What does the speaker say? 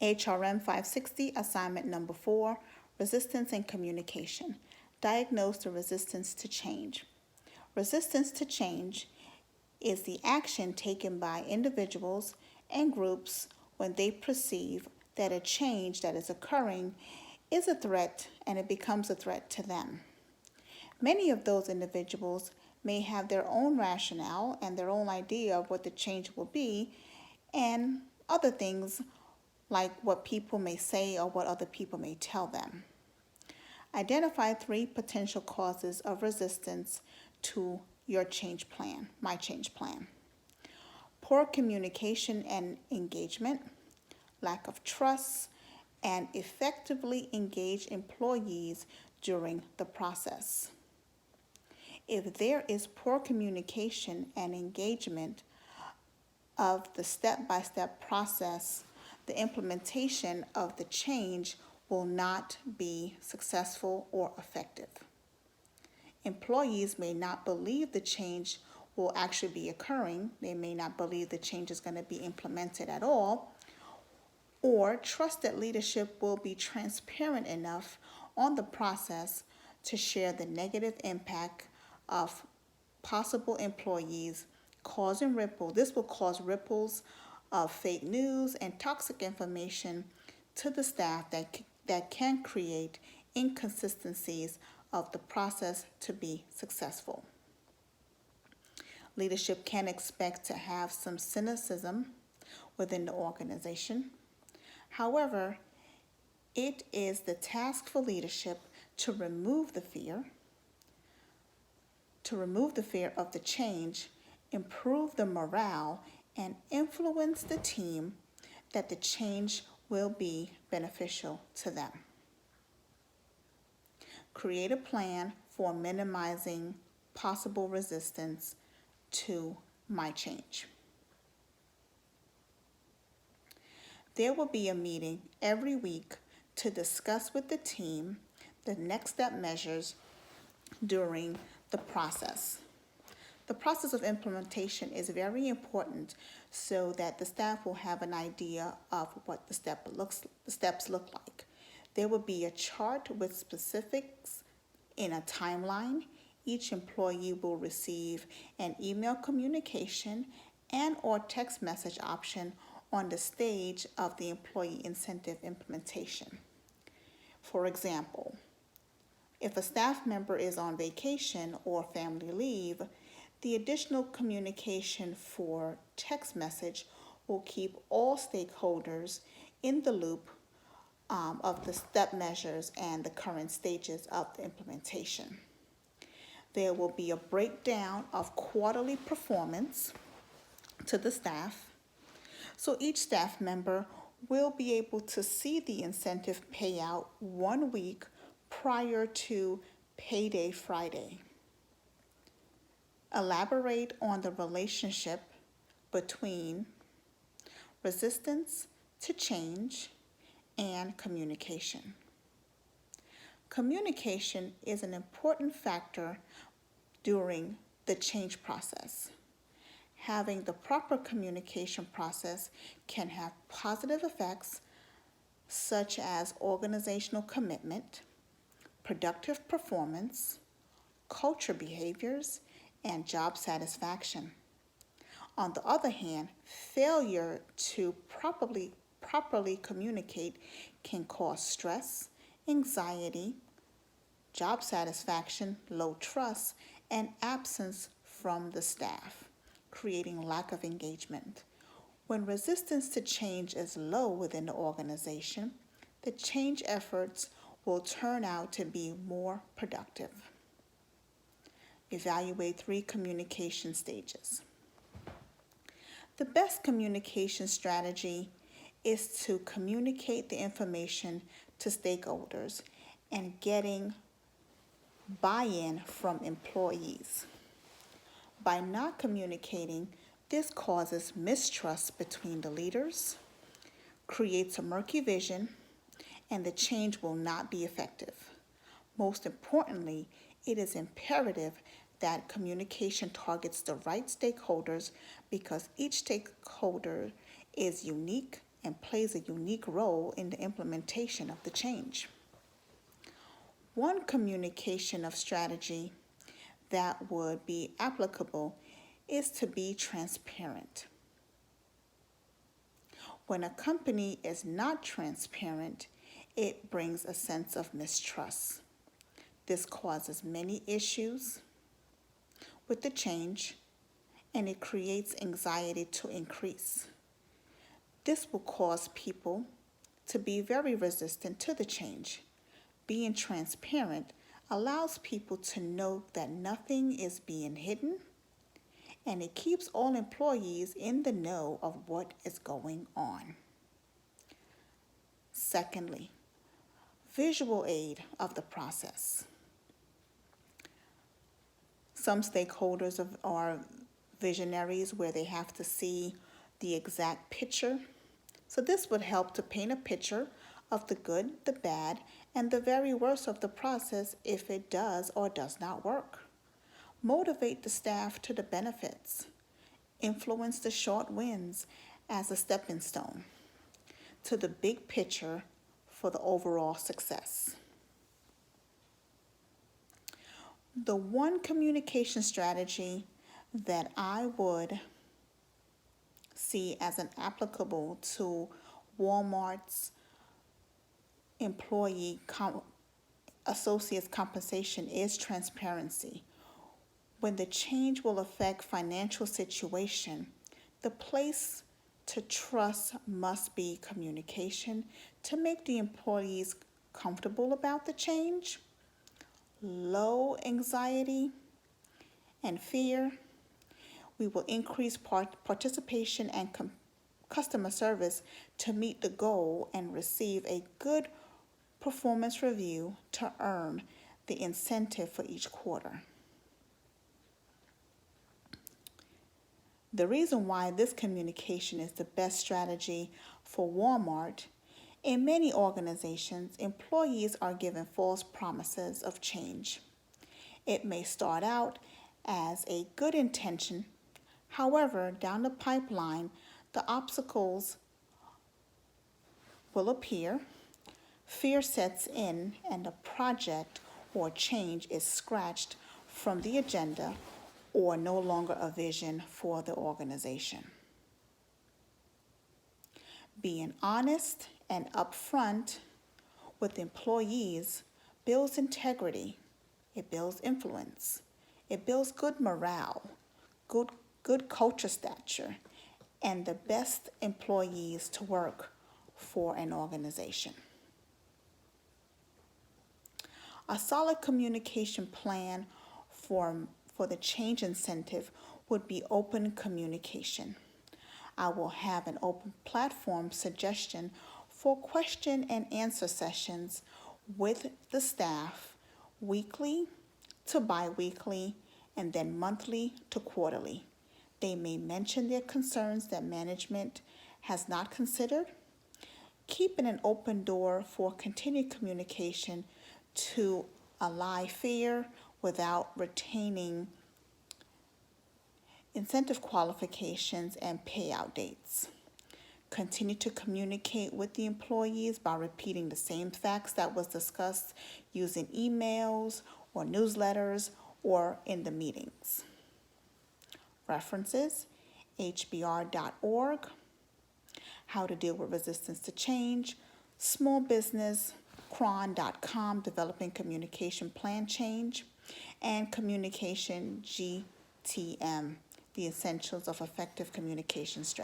HRM 560, assignment number 4, resistance and communication. Diagnose the resistance to change. Resistance to change is the action taken by individuals and groups when they perceive that a change that is occurring is a threat and it becomes a threat to them. Many of those individuals may have their own rationale and their own idea of what the change will be, and other things like what people may say or what other people may tell them. Identify 3 potential causes of resistance to your change plan, my change plan. Poor communication and engagement, lack of trust, and effectively engaged employees during the process. If there is poor communication and engagement of the step-by-step process, the implementation of the change will not be successful or effective. Employees may not believe the change will actually be occurring. They may not believe the change is going to be implemented at all, or trust that leadership will be transparent enough on the process to share the negative impact of possible employees causing ripples. This will cause ripples of fake news and toxic information to the staff that can create inconsistencies of the process to be successful. Leadership can expect to have some cynicism within the organization. However, it is the task for leadership to remove the fear of the change, improve the morale, and influence the team that the change will be beneficial to them. Create a plan for minimizing possible resistance to my change. There will be a meeting every week to discuss with the team the next step measures during the process. The process of implementation is very important so that the staff will have an idea of what the steps look like. There will be a chart with specifics in a timeline. Each employee will receive an email communication and or text message option on the stage of the employee incentive implementation. For example, if a staff member is on vacation or family leave, the additional communication for text message will keep all stakeholders in the loop of the step measures and the current stages of the implementation. There will be a breakdown of quarterly performance to the staff, so each staff member will be able to see the incentive payout 1 week prior to payday Friday. Elaborate on the relationship between resistance to change and communication. Communication is an important factor during the change process. Having the proper communication process can have positive effects such as organizational commitment, productive performance, culture behaviors, and job satisfaction. On the other hand, failure to properly communicate can cause stress, anxiety, job satisfaction, low trust, and absence from the staff, creating lack of engagement. When resistance to change is low within the organization, the change efforts will turn out to be more productive. Evaluate 3 communication stages. The best communication strategy is to communicate the information to stakeholders and getting buy-in from employees. By not communicating, this causes mistrust between the leaders, creates a murky vision, and the change will not be effective. Most importantly, it is imperative that communication targets the right stakeholders because each stakeholder is unique and plays a unique role in the implementation of the change. One communication of strategy that would be applicable is to be transparent. When a company is not transparent, it brings a sense of mistrust. This causes many issues with the change, and it creates anxiety to increase. This will cause people to be very resistant to the change. Being transparent allows people to know that nothing is being hidden, and it keeps all employees in the know of what is going on. Secondly, visual aid of the process. Some stakeholders are visionaries where they have to see the exact picture. So this would help to paint a picture of the good, the bad, and the very worst of the process if it does or does not work. Motivate the staff to the benefits. Influence the short wins as a stepping stone to the big picture for the overall success. The one communication strategy that I would see as an applicable to Walmart's associates compensation is transparency. When the change will affect financial situation, the place to trust must be communication to make the employees comfortable about the change. Low anxiety and fear. We will increase participation and customer service to meet the goal and receive a good performance review to earn the incentive for each quarter. The reason why this communication is the best strategy for Walmart, in many organizations, employees are given false promises of change. It may start out as a good intention. However, down the pipeline, the obstacles will appear, fear sets in, and the project or change is scratched from the agenda or no longer a vision for the organization. Being honest and upfront with employees builds integrity, it builds influence, it builds good morale, good culture stature, and the best employees to work for an organization. A solid communication plan for the change incentive would be open communication. I will have an open platform suggestion for question and answer sessions with the staff weekly to bi-weekly and then monthly to quarterly. They may mention their concerns that management has not considered. Keeping an open door for continued communication to allay fear without retaining incentive qualifications and payout dates. Continue to communicate with the employees by repeating the same facts that was discussed using emails or newsletters or in the meetings. References: hbr.org, How to Deal with Resistance to Change, Small Business, cron.com, Developing Communication Plan Change, and Communication GTM, The Essentials of Effective Communication Strategy.